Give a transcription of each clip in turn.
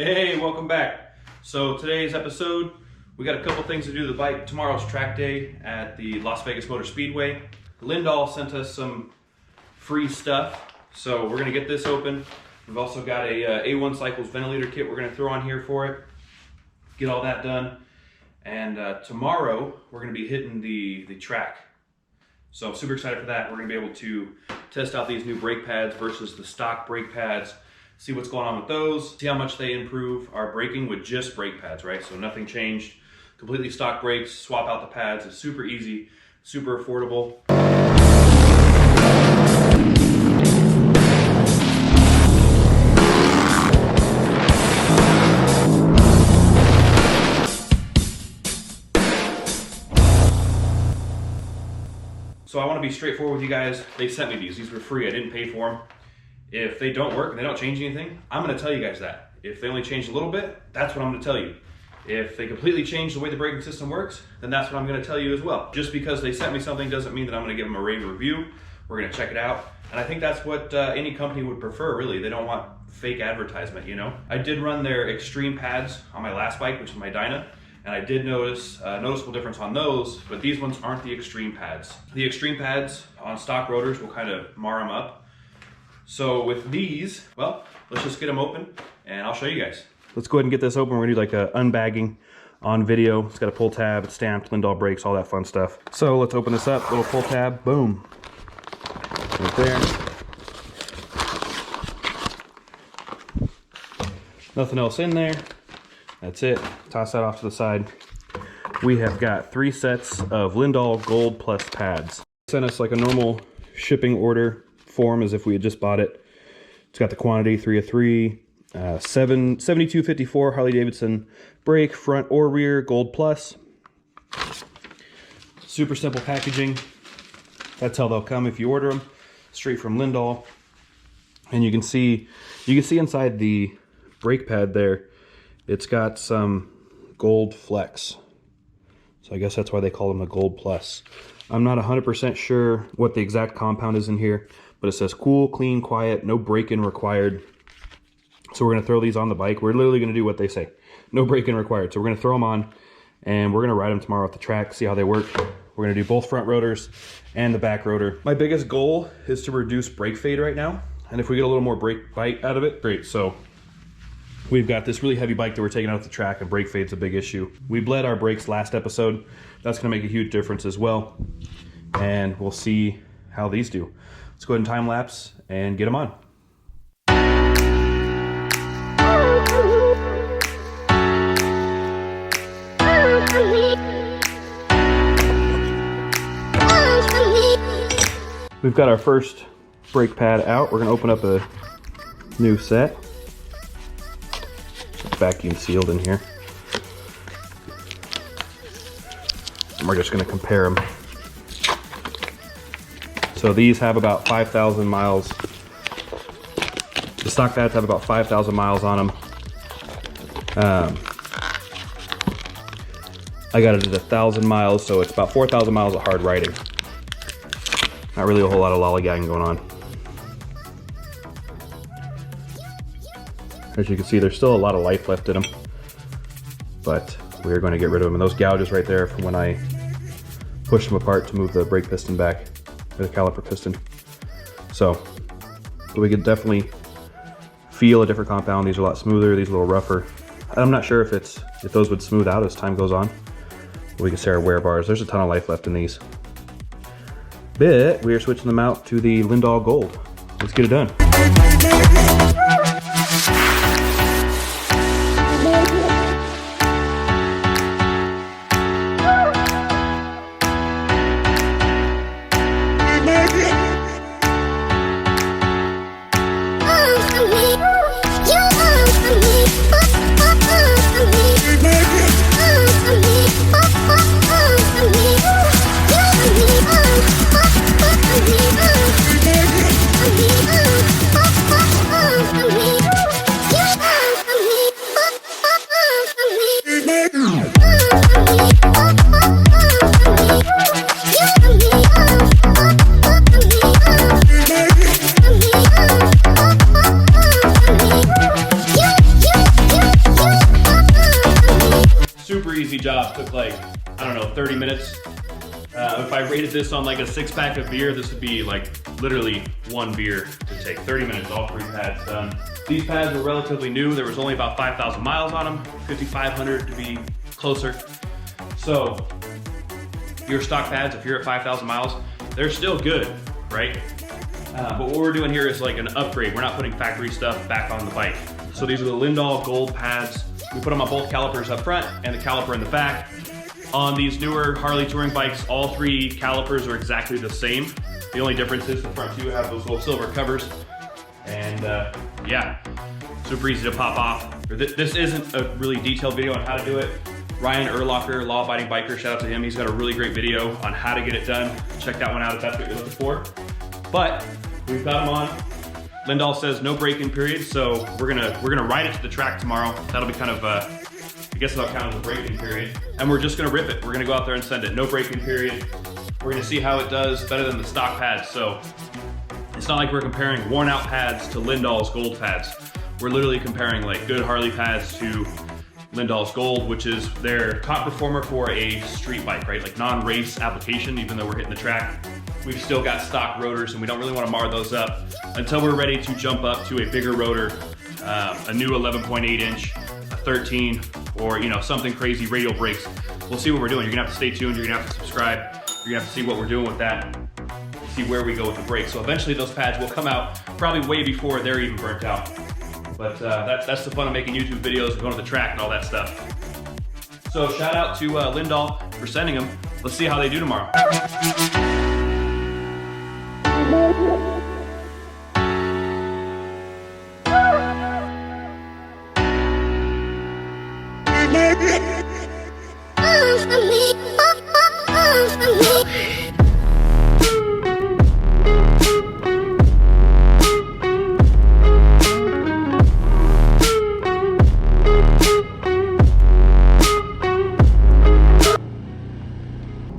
Hey, welcome back. So today's episode, we got a couple things to do to the bike. Tomorrow's track day at the Las Vegas Motor Speedway. Lyndall sent us some free stuff, so we're gonna get this open. We've also got a A1 Cycles ventilator kit we're gonna throw on here for it. Get all that done. And tomorrow, we're gonna be hitting the track. So I'm super excited for that. We're gonna be able to test out these new brake pads versus the stock brake pads, see what's going on with those, see how much they improve our braking with just brake pads, right? So nothing changed, completely stock brakes, swap out the pads. It's super easy, super affordable. So I want to be straightforward with you guys. They sent me these were free, I didn't pay for them. If they don't work and they don't change anything, I'm gonna tell you guys that. If they only change a little bit, that's what I'm gonna tell you. If they completely change the way the braking system works, then that's what I'm gonna tell you as well. Just because they sent me something doesn't mean that I'm gonna give them a rave review. We're gonna check it out. And I think that's what any company would prefer, really. They don't want fake advertisement, you know? I did run their extreme pads on my last bike, which is my Dyna, and I did notice a noticeable difference on those, but these ones aren't the extreme pads. The extreme pads on stock rotors will kind of mar them up. So with these, well, let's just get them open and I'll show you guys. Let's go ahead and get this open. We're gonna do like a unbagging on video. It's got a pull tab, it's stamped, Lyndall brakes, all that fun stuff. So let's open this up, little pull tab, boom. Right there. Nothing else in there. That's it. Toss that off to the side. We have got 3 sets of Lyndall Gold Plus pads. Sent us like a normal shipping order form as if we had just bought it. It's got the quantity 3 of 3, 7254 Harley Davidson brake, front or rear, Gold Plus. Super simple packaging. That's how they'll come if you order them, straight from Lyndall. And you can see inside the brake pad there, it's got some gold flecks. So I guess that's why they call them the Gold Plus. I'm not 100% sure what the exact compound is in here, but it says cool, clean, quiet, no break-in required. So we're gonna throw these on the bike. We're literally gonna do what they say. No break-in required. So we're gonna throw them on and we're gonna ride them tomorrow at the track, see how they work. We're gonna do both front rotors and the back rotor. My biggest goal is to reduce brake fade right now. And if we get a little more brake bite out of it, great. So we've got this really heavy bike that we're taking out at the track and brake fade's a big issue. We bled our brakes last episode. That's gonna make a huge difference as well. And we'll see how these do. Let's go ahead and time lapse and get them on. We've got our first brake pad out. We're gonna open up a new set. It's vacuum sealed in here. And we're just gonna compare them. So these have about 5,000 miles. The stock pads have about 5,000 miles on them. I got it at 1,000 miles, so it's about 4,000 miles of hard riding. Not really a whole lot of lollygagging going on. As you can see, there's still a lot of life left in them, but we're going to get rid of them. And those gouges right there from when I pushed them apart to move the brake piston back, or the caliper piston. So we could definitely feel a different compound. These are a lot smoother, these are a little rougher. I'm not sure if those would smooth out as time goes on. But we can see our wear bars. There's a ton of life left in these. But we are switching them out to the Lyndall Gold. Let's get it done. easy job. Took like, I don't know, 30 minutes. If I rated this on like a 6-pack of beer, this would be like literally 1 beer to take. 30 minutes, all 3 pads done. These pads were relatively new. There was only about 5,000 miles on them, 5,500 to be closer. So your stock pads, if you're at 5,000 miles, they're still good, right? But what we're doing here is like an upgrade. We're not putting factory stuff back on the bike. So these are the Lyndall Gold pads. We put them on both calipers up front and the caliper in the back. On these newer Harley touring bikes, all 3 calipers are exactly the same. The only difference is the front 2 have those little silver covers. And yeah, super easy to pop off. This isn't a really detailed video on how to do it. Ryan Urlacher, Law Abiding Biker, shout out to him. He's got a really great video on how to get it done. Check that one out if that's what you're looking for. But we've got them on. Lyndall says no break-in period, so we're gonna ride it to the track tomorrow. That'll be kind of I guess that'll count as a break-in period. And we're just gonna rip it. We're gonna go out there and send it. No break-in period. We're gonna see how it does better than the stock pads. So it's not like we're comparing worn out pads to Lyndall's gold pads. We're literally comparing like good Harley pads to Lyndall's Gold, which is their top performer for a street bike, right? Like non-race application, even though we're hitting the track. We've still got stock rotors and we don't really want to mar those up until we're ready to jump up to a bigger rotor, a new 11.8 inch, a 13, or something crazy, radial brakes. We'll see what we're doing. You're gonna have to stay tuned. You're gonna have to subscribe. You're gonna have to see what we're doing with that, see where we go with the brakes. So eventually those pads will come out probably way before they're even burnt out. But that's the fun of making YouTube videos and going to the track and all that stuff. So shout out to Lyndall for sending them. Let's see how they do tomorrow.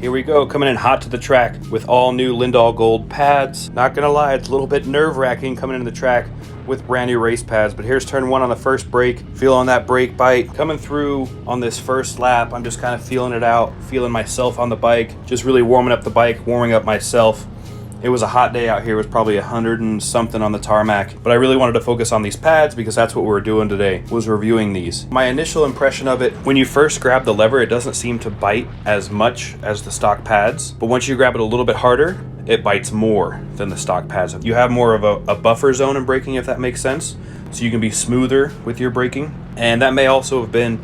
Here we go, coming in hot to the track with all new Lyndall Gold pads. Not gonna lie, it's a little bit nerve-wracking coming into the track with brand new race pads, but here's turn 1 on the first brake. Feeling that brake bite. Coming through on this first lap, I'm just kind of feeling it out, feeling myself on the bike, just really warming up the bike, warming up myself. It was a hot day out here. It was probably 100 and something on the tarmac, but I really wanted to focus on these pads because that's what we were doing today, was reviewing these. My initial impression of it, when you first grab the lever, it doesn't seem to bite as much as the stock pads, but once you grab it a little bit harder, it bites more than the stock pads. You have more of a buffer zone in braking, if that makes sense, so you can be smoother with your braking. And that may also have been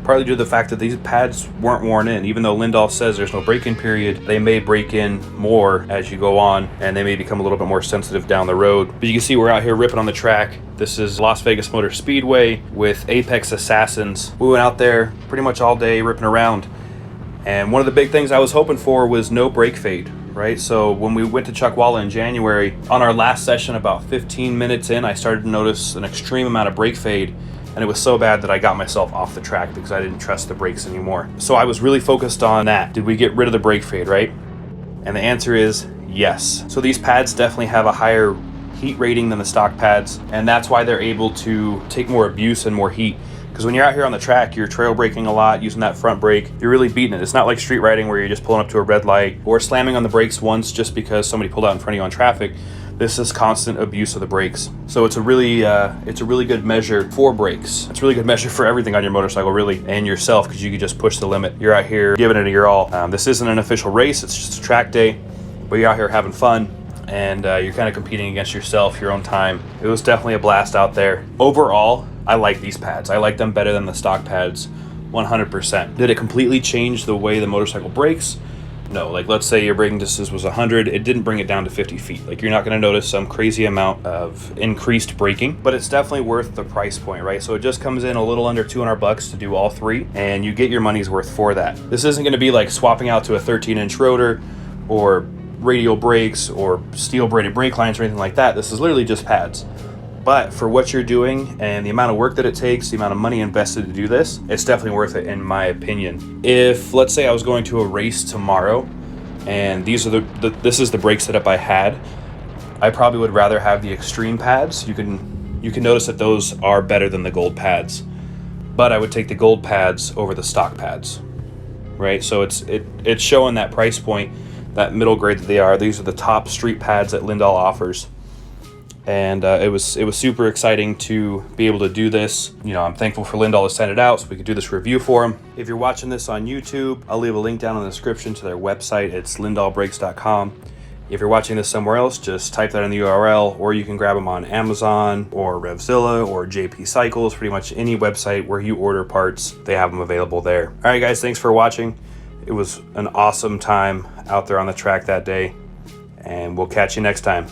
partly due to the fact that these pads weren't worn in. Even though Lyndall says there's no break-in period, they may break in more as you go on, and they may become a little bit more sensitive down the road. But you can see we're out here ripping on the track. This is Las Vegas Motor Speedway with Apex Assassins. We went out there pretty much all day ripping around, and one of the big things I was hoping for was no brake fade, right? So when we went to Chuckwalla in January, on our last session, about 15 minutes in, I started to notice an extreme amount of brake fade. And it was so bad that I got myself off the track because I didn't trust the brakes anymore. So I was really focused on that. Did we get rid of the brake fade, right? And the answer is yes. So these pads definitely have a higher heat rating than the stock pads, and that's why they're able to take more abuse and more heat. Because when you're out here on the track, you're trail braking a lot, using that front brake, you're really beating it. It's not like street riding where you're just pulling up to a red light or slamming on the brakes once just because somebody pulled out in front of you on traffic. This is constant abuse of the brakes. So it's a really good measure for brakes. It's a really good measure for everything on your motorcycle, really, and yourself, because you can just push the limit. You're out here giving it your all. This isn't an official race, it's just a track day, but you're out here having fun, and you're kind of competing against yourself, your own time. It was definitely a blast out there. Overall, I like these pads. I like them better than the stock pads, 100%. Did it completely change the way the motorcycle brakes? No, like let's say your braking distance was 100, it didn't bring it down to 50 feet. Like you're not gonna notice some crazy amount of increased braking, but it's definitely worth the price point, right? So it just comes in a little under 200 bucks to do all 3, and you get your money's worth for that. This isn't gonna be like swapping out to a 13-inch rotor or radial brakes or steel braided brake lines or anything like that. This is literally just pads. But for what you're doing and the amount of work that it takes, the amount of money invested to do this, it's definitely worth it in my opinion. If, let's say I was going to a race tomorrow and these are this is the brake setup I had, I probably would rather have the extreme pads. You can notice that those are better than the gold pads. but I would take the gold pads over the stock pads, right? So it's showing that price point, that middle grade that they are. These are the top street pads that Lyndall offers. And it was super exciting to be able to do this. You know, I'm thankful for Lyndall to send it out so we could do this review for them. If you're watching this on YouTube, I'll leave a link down in the description to their website. It's lyndallbrakes.com. If you're watching this somewhere else, just type that in the URL, or you can grab them on Amazon or Revzilla or JP Cycles. Pretty much any website where you order parts, they have them available there. All right, guys, thanks for watching. It was an awesome time out there on the track that day, and we'll catch you next time.